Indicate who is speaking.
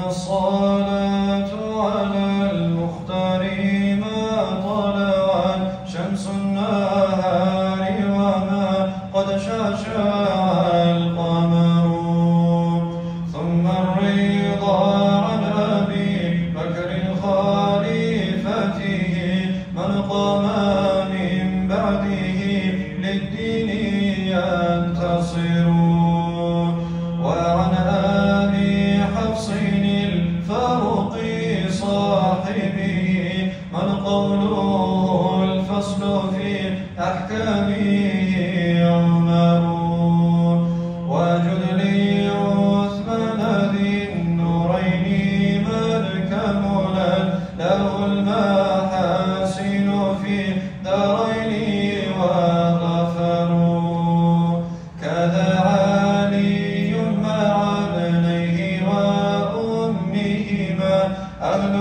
Speaker 1: الصلاة على المختار ما طلعت شمس النهار وما قد شاشع القمر. ثم الرضا عن أبي بكر خليفته من قام من بعده للدين ينتصر. وعن أبي حفص الفاروق صاحبه من قوله الفصل في أحكامه يؤمر. وجد لي عثمان ذي النورين من كملت له المحاسن في دارين وغفر. كذا علي مع ابنيه وأمهما أهل